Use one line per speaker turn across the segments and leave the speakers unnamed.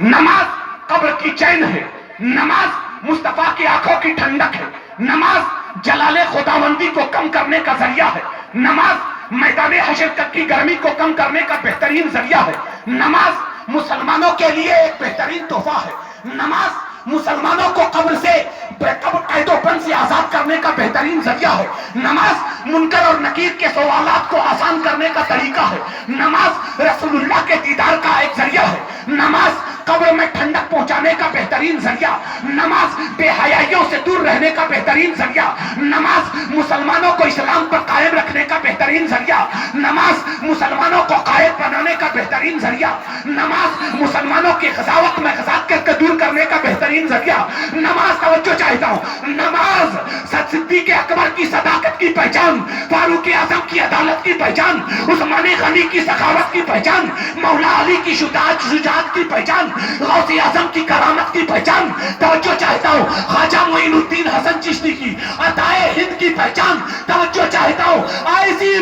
نماز قبر کی چین ہے، نماز مصطفیٰ کی آنکھوں کی ٹھنڈک ہے، نماز جلال خداوندی کو کم کرنے کا ذریعہ ہے، نماز میدان حشر تک کی گرمی کو کم کرنے کا بہترین ذریعہ ہے، نماز مسلمانوں کے لیے ایک بہترین تحفہ ہے، نماز مسلمانوں کو قبر سے قید و بند سے آزاد کرنے کا بہترین ذریعہ ہے، نماز منکر اور نکیر کے سوالات کو آسان کرنے کا طریقہ ہے، نماز رسول اللہ کے دیدار کا ایک ذریعہ ہے، نماز قبر میں ٹھنڈک پہنچانے کا بہترین ذریعہ، نماز بے حیائیوں سے دور رہنے کا بہترین ذریعہ، نماز مسلمانوں کو اسلام پر قائم رکھنے کا بہترین ذریعہ، نماز مسلمانوں کو قائد بنانے کا بہترین ذریعہ، نماز مسلمانوں کی قضاوت میں قضاوت کر کے دور کرنے کا بہترین ذریعہ، نماز توجہ چاہتا ہوں، نماز صدیق اکبر کی صداقت کی پہچان، فاروق اعظم کی عدالت کی پہچان، عثمان غنی کی سخاوت کی پہچان، مولا علی کی شجاعت کی پہچان، غوث اعظم کی کرامت کی پہچان، توجہ چاہتا ہوں خواجہ معین الدین حسن چشتی کی عطائے ہند کی پہچان، توجہ چاہتا ہوں ایسی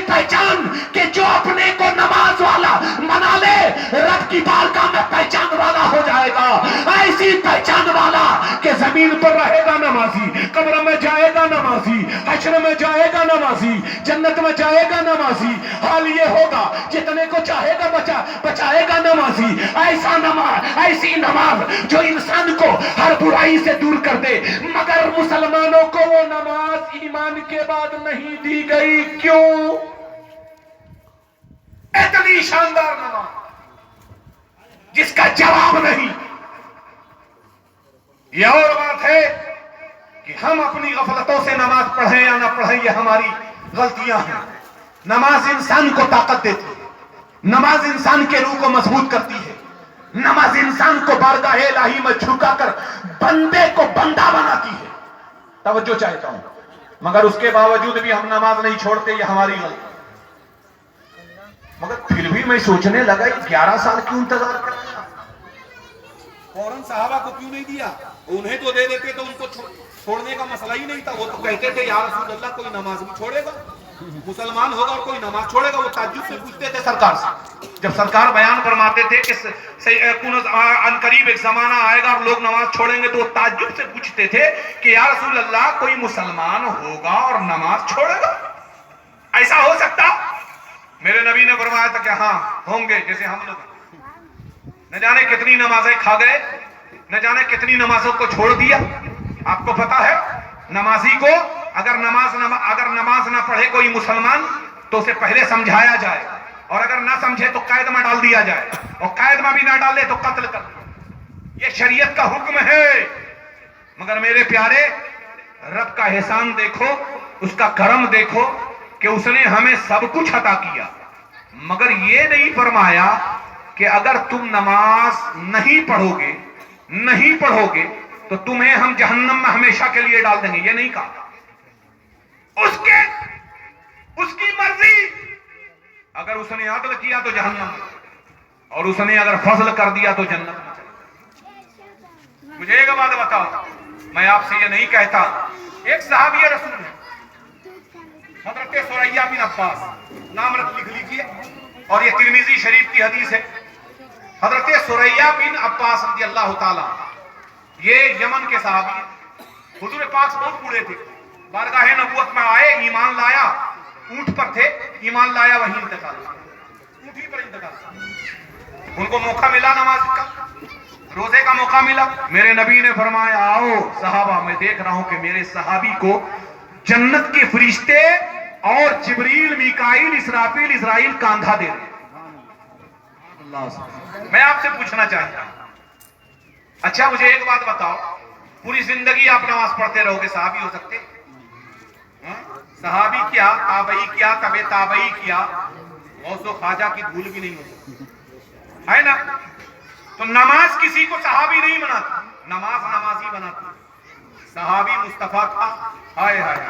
پہچان کہ جو اپنے کو نماز والا بنا لے رب کی بارگاہ میں پہچان والا ہو جائے گا، ایسی پہچان والا کہ زمین پر رہے گا نمازی، قبر میں جائے گا نمازی، حشر میں جائے گا نمازی، جنت میں جائے گا نمازی، حال یہ ہوگا جتنے کو چاہے گا بچائے گا نمازی، ایسی نماز جو انسان کو ہر برائی سے دور کر دے، مگر مسلمانوں کو وہ نماز ایمان کے بعد نہیں دی گئی، کیوں؟ اتنی شاندار نماز جس کا جواب نہیں۔ یہ اور بات ہے کہ ہم اپنی غفلتوں سے نماز پڑھیں یا نہ پڑھیں، یہ ہماری غلطیاں ہیں۔ نماز انسان کو طاقت دیتی ہے، نماز انسان کے روح کو مضبوط کرتی ہے، نماز انسان کو بارگاہ الہی میں جھکا کر بندے کو بندہ بناتی ہے۔ توجہ چاہتا ہوں، مگر اس کے باوجود بھی ہم نماز نہیں چھوڑتے، یہ ہماری غلطی۔ مگر پھر بھی میں سوچنے لگا 11 سال کیوں انتظار کرنا، فوراً صحابہ کو کیوں نہیں دیا؟ انہیں تو دے دیتے تو ان کو چھوڑنے کا مسئلہ ہی نہیں تھا، وہ تو کہتے تھے یا رسول اللہ کوئی نماز بھی چھوڑے گا، مسلمان ہوگا اور کوئی نماز چھوڑے گا؟ وہ تعجب سے پوچھتے تھے سرکار سے، جب سرکار بیان فرماتے تھے کہ عنقریب ایک زمانہ آئے گا اور لوگ نماز چھوڑیں گے، تو وہ تعجب سے پوچھتے تھے کہ یا رسول اللہ کوئی مسلمان ہوگا اور نماز چھوڑے گا؟ ایسا ہو سکتا؟ میرے نبی نے فرمایا تھا کہ ہاں ہوں گے، جیسے ہم لوگ نہ جانے کتنی نمازیں کھا گئے، نہ جانے کتنی نمازوں کو چھوڑ دیا۔ آپ کو پتا ہے نمازی کو اگر نماز نہ پڑھے کوئی مسلمان تو اسے پہلے سمجھایا جائے، اور اگر نہ سمجھے تو قید میں ڈال دیا جائے، اور قید میں بھی نہ ڈالے تو قتل کر دیا۔ یہ شریعت کا حکم ہے۔ مگر میرے پیارے، رب کا احسان دیکھو، اس کا کرم دیکھو کہ اس نے ہمیں سب کچھ عطا کیا، مگر یہ نہیں فرمایا کہ اگر تم نماز نہیں پڑھو گے تو تمہیں ہم جہنم میں ہمیشہ کے لیے ڈال دیں گے، یہ نہیں کہا۔ اس کی مرضی، اگر اس نے عدل کیا تو جہنم میں، اور اس نے اگر فضل کر دیا تو جنت میں۔ مجھے ایک بات بتاؤ، میں آپ سے یہ نہیں کہتا، ایک صحابی رسول ہے حضرت سریہ بن عباس، نام لکھ لیجئے، اور یہ ترمذی شریف کی حدیث ہے۔ حضرت سریہ بن عباس رضی اللہ تعالیٰ، یہ یمن کے صحابی ہیں۔ حضور پاک بہت بوڑھے تھے، بارگاہ نبوت میں آئے، ایمان لایا، اونٹ پر تھے، ایمان لایا، وہیں انتقال، اونٹ ہی پر انتقال۔ ان کو موقع ملا نماز کا، روزے کا موقع ملا۔ میرے نبی نے فرمایا آؤ صحابہ، میں دیکھ رہا ہوں کہ میرے صحابی کو جنت کے فرشتے اور جبریل، میکائیل، اسرافیل، اسرائیل کاندھا دے رہے ہیں۔ میں آپ سے پوچھنا چاہتا ہوں، اچھا مجھے ایک بات بتاؤ، پوری زندگی آپ نماز پڑھتے رہو گے، صحابی ہو سکتے؟ صحابی کیا، تابعی کیا، تبع تابعی کیا، غوث و خواجہ کی دھول بھی نہیں ہو سکتی، ہے نا؟ تو نماز کسی کو صحابی نہیں بناتی، نماز نمازی بناتی۔ صحابی مصطفیٰ کا ہائے ہائے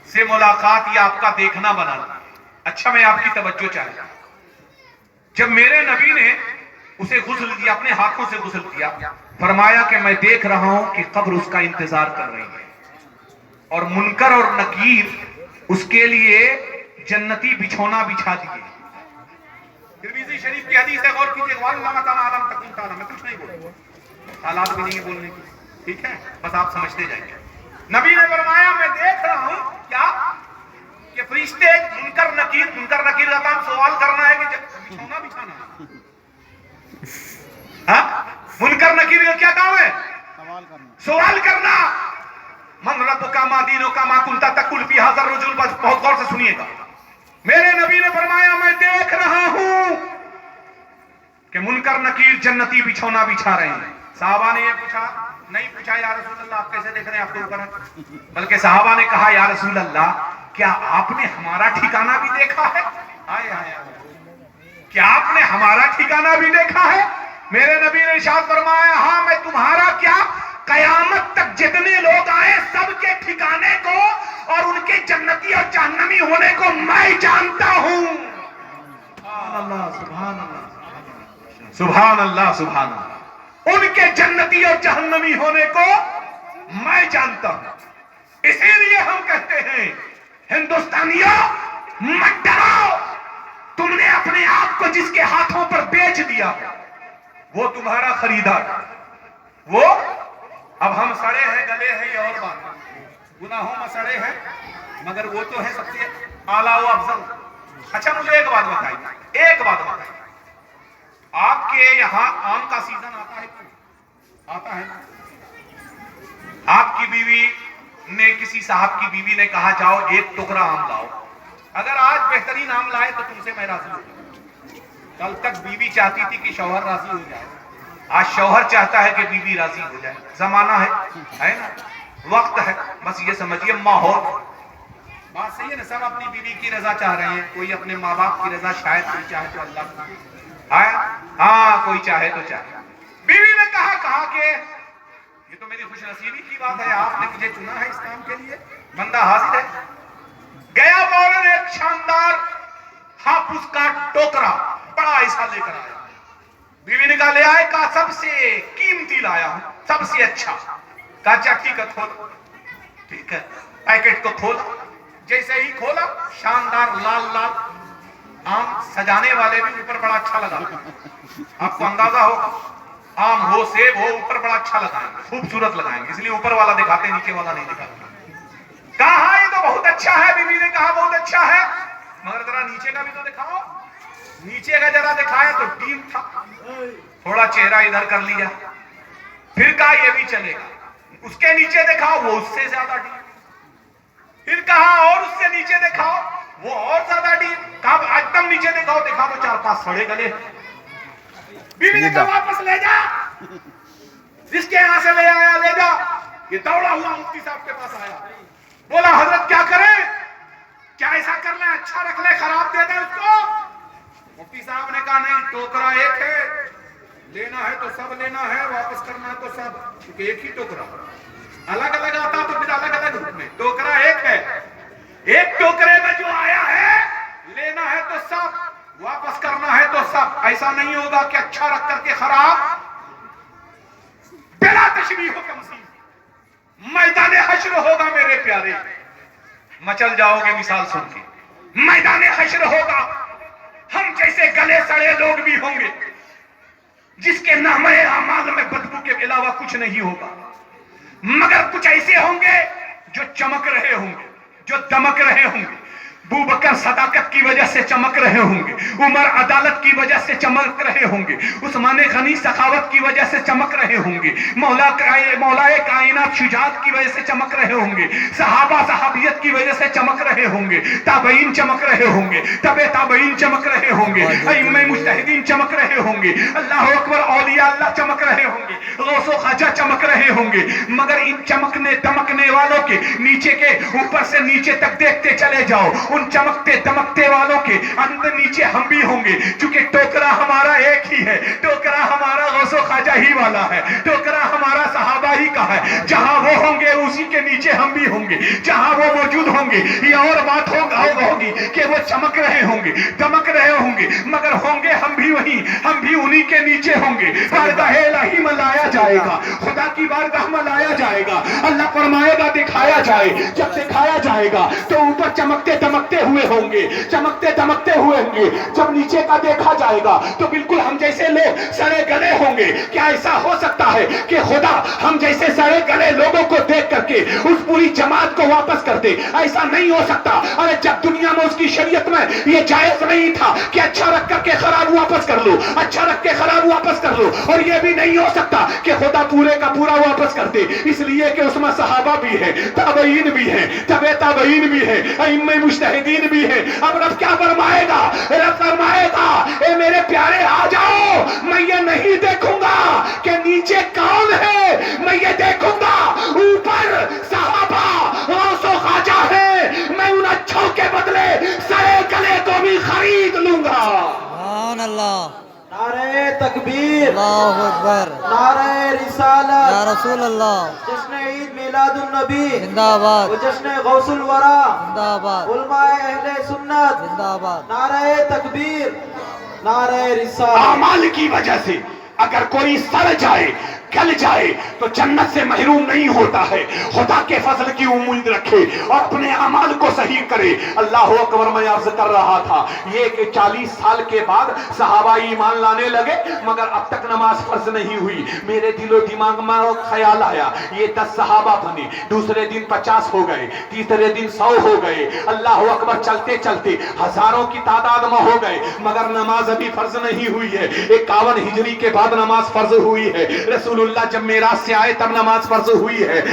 سے ملاقات یا آپ کا دیکھنا بنانا۔ اچھا میں آپ کی توجہ چاہتا ہوں، جب میرے نبی نے اسے غسل دیا، اپنے ہاتھوں سے غسل کیا، فرمایا کہ میں دیکھ رہا ہوں کہ قبر اس کا انتظار کر رہی ہے، اور منکر اور نکیر اس کے لیے جنتی بچھونا بچھا دیے۔ तिरमिज़ी शरीफ की हदीस है, गौर कीजिए, वल्लाह ताला आलम तकुन ताला, मैं कुछ नहीं बोलूंगा, हालात भी नहीं है बोलने की, ठीक है, बस आप समझते जाइए। नबी ने फरमाया मैं देख रहा हूं क्या कि फरिश्ते मुनकर नकीर का काम सवाल करना है कि बिछौना बिछाना, हाँ, मुनकर नकीर का क्या काम है? सवाल करना। मन रब्बुका मा दीनुका मा कुंता तकुल फी हाज़र रजुल, बस बहुत गौर से सुनिएगा। मेरे नबी ने फरमाया मैं देख रहा हूं कि मुनकर नकीर जन्नती बिछौना बिछा रहे हैं। साहबा ने ये पूछा, नहीं पूछा या रसूल अल्लाह आप कैसे देख रहे हैं, आपके ऊपर है, बल्कि साहबा ने कहा या रसूल अल्लाह क्या आपने हमारा ठिकाना भी देखा है? आए आए क्या आपने हमारा ठिकाना भी देखा है? मेरे नबी ने इरशाद फरमाया हाँ, मैं तुम्हारा क्या कयामत तक जितने लोग आए सबके ठिकाने को और उनके जन्नती और जहन्नमी होने को मैं जानता हूं। सुभान अल्लाह, सुभान अल्लाह, सुभान अल्लाह। उनके जन्नती और जहन्नमी होने को मैं जानता हूं। इसीलिए हम कहते हैं हिंदुस्तानियों मत डरो, तुमने अपने आप को जिसके हाथों पर बेच दिया वो तुम्हारा खरीदार, वो अब हम सड़े हैं गले हैं ये और बात, गुनाहों में सड़े हैं मगर वो तो है सबसे आला व अफजल। अच्छा मुझे एक बात बताइए, एक बात बताइए, आपके यहाँ आम का सीजन आता है क्यों? आता है ना? आपकी बीवी ने, किसी साहब की बीवी ने कहा जाओ एक टुकड़ा आम लाओ, अगर आज बेहतरीन आम लाए तो तुमसे मैं राजी हूं। कल तक बीवी चाहती थी कि शौहर राजी हो जाए, आज शौहर चाहता है कि बीवी राजी हो जाए। जमाना है ना, वक्त है, बस ये समझिए माहौल। बात सही है ना, सब अपनी बीवी की रजा चाह रहे हैं, कोई अपने माँ बाप की रजा, शायद कोई चाहे तो अल्लाह की, हाँ कोई चाहे तो चाहे। बीवी ने कहा कि ये तो मेरी खुशनसीबी की बात है, आपने मुझे चुना है इस काम के लिए, बंदा हाजिर है। गया फौरन एक शानदार हापुस का टोकरा बड़ा ऐसा लेकर आया। बीवी ने कहा ले आए, कहा सबसे कीमती लाया हूं, सबसे अच्छा। कहा चाची का खोल, ठीक है, पैकेट को खोला, जैसे ही खोला शानदार लाल लाल आम, सजाने वाले भी ऊपर बड़ा अच्छा लगा, आपको अंदाजा होगा, आम हो सेब हो ऊपर बड़ा अच्छा लगाएंगे, खूबसूरत लगाएंगे, इसलिए ऊपर वाला दिखाते नीचे वाला नहीं दिखाते। कहा ये तो बहुत अच्छा है, बीवी ने कहा बहुत अच्छा है, मगर जरा नीचे का भी तो दिखाओ। नीचे का जरा दिखाया तो टीम था, थोड़ा चेहरा इधर कर लिया, फिर कहा ये भी चलेगा, उसके नीचे दिखाओ वो उससे ज्यादा टीम, फिर कहा और उससे नीचे दिखाओ वो और ज्यादा टीम, कहा एकदम नीचे दिखाओ, दिखा तो 4-5 सड़े गले। बीवी ने कहा वापस ले जा, जिसके यहां से ले आया ले जा। ये दौड़ा हुआ मुफ्ती साहब के पास आया, बोला हजरत क्या करें, क्या ऐसा कर ले, अच्छा रख ले, खराब दे दे उसको? मुफ्ती साहब ने कहा नहीं, टोकरा एक है, लेना है तो सब लेना है, वापस करना है तो सब, क्योंकि एक ही टोकरा, अलग अलग आता तो फिर अलग अलग रूप में, टोकरा एक है, एक टोकरे में जो आया है लेना है तो सब, वापस करना है तो सब। ऐसा नहीं होगा कि अच्छा रख करके खराब, बिला तशबीह हो तमसील मैदान हश्र होगा मेरे प्यारे, मचल जाओगे मिसाल सुन के, मैदान हश्र होगा, हम जैसे गले सड़े लोग भी होंगे जिसके नामे अमाल में बदबू के अलावा कुछ नहीं होगा, मगर कुछ ऐसे होंगे जो चमक रहे होंगे, जो दमक रहे होंगे। अबू बकर सदाकत की वजह से चमक रहे होंगे, उमर अदालत की वजह से चमक रहे होंगे, उस्मान गनी सखावत की वजह से चमक रहे होंगे, मौलाए कायनात शुजाअत की वजह से चमक रहे होंगे, सहाबा सहाबियत की वजह से चमक रहे होंगे, ताबईन चमक रहे होंगे, तबे ताबईन चमक रहे होंगे, अइम्मे मुज्तहिदीन चमक रहे होंगे, अल्लाह अकबर औलिया अल्लाह चमक रहे होंगे, गौसो ख्वाजा चमक रहे होंगे। मगर इन चमकने दमकने वालों के नीचे के ऊपर से नीचे तक देखते चले जाओ, उन चमकते दमकते वालों के अंदर नीचे हम भी होंगे, क्योंकि टोकरा हमारा एक ही है, टोकरा हमारा गौसो ख्वाजा ही वाला है, टोकरा हमारा सहाबा ही का है। जहां वो होंगे उसी के नीचे हम भी होंगे, जहां वो मौजूद होंगे। ये और बात होगी कि वो चमक रहे होंगे, दमक रहे होंगे, मगर होंगे हम भी वही, हम भी उन्हीं के नीचे होंगे। बारगाह इलाही में लाया जाएगा, खुदा की बारगाह में लाया जाएगा, अल्लाह फरमाएगा दिखाया जाए, जब दिखाया जाएगा तो ऊपर चमकते दमकते चमकते हुए होंगे, चमकते दमकते हुए होंगे। जब नीचे का देखा जाएगा तो बिल्कुल हम जैसे लोग सड़े गले होंगे। क्या ऐसा हो सकता है कि खुदा हम जैसे सड़े गले लोगों को देख करके उस पूरी जमात को वापस कर दे? ऐसा नहीं हो सकता। अरे जब दुनिया में उसकी शरीयत में ये जायज नहीं था कि अच्छा रख करके खराब वापस कर लो, अच्छा रख के खराब वापस कर लो, और ये भी नहीं हो सकता कि खुदा पूरे का पूरा वापस कर दे, इसलिए कि उसमें सहाबा भी है, ताबईन भी है, तबे ताबईन भी है, इम्मे मुज्तहिदीन भी है। अब रब क्या फरमाएगा? रब फरमाएगा, ए मेरे प्यारे आ जाओ, मैं ये नहीं देखूंगा कि नीचे कौन है, मैं ये देखूंगा ऊपर सहाबा गौसो ख्वाजा है। मैं उन अच्छों के बदले सड़े गले को भी खरीद लूंगा।
सुभान अल्लाह,
नारे तकबीर,
अल्लाहु अकबर,
नारे रिसालत,
या रसूल अल्लाह,
जश्न ईद मिलादुन नबी,
जिंदाबाद,
व जश्न गौसुल वरा,
जिंदाबाद,
उलमाए अहले सुन्नत,
जिंदाबाद।
नारे तकबीर, नारे रिसालत।
अमाल की वजह से अगर कोई सड़ जाए, गल जाए, तो जन्नत से महरूम नहीं होता है। खुदा के फजल की उम्मीद रखे और अपने अमाल को सही करे। अल्लाह अकबर। मैं अर्ज कर रहा था, ये कि 40 साल के बाद सहाबा ईमान लाने लगे, मगर अब तक नमाज फर्ज नहीं हुई। मेरे दिलो दिमाग में ख्याल आया, ये 10 सहाबा बने, दूसरे दिन 50 हो गए, तीसरे दिन 100 हो गए। अल्लाह अकबर। चलते चलते हजारों की तादाद में हो गए, मगर नमाज अभी फर्ज नहीं हुई है। 51 हिजरी के बाद नमाज फर्ज हुई है। रसूलुल्लाह जब मेराज से आए तब नमाज फर्ज हुई है।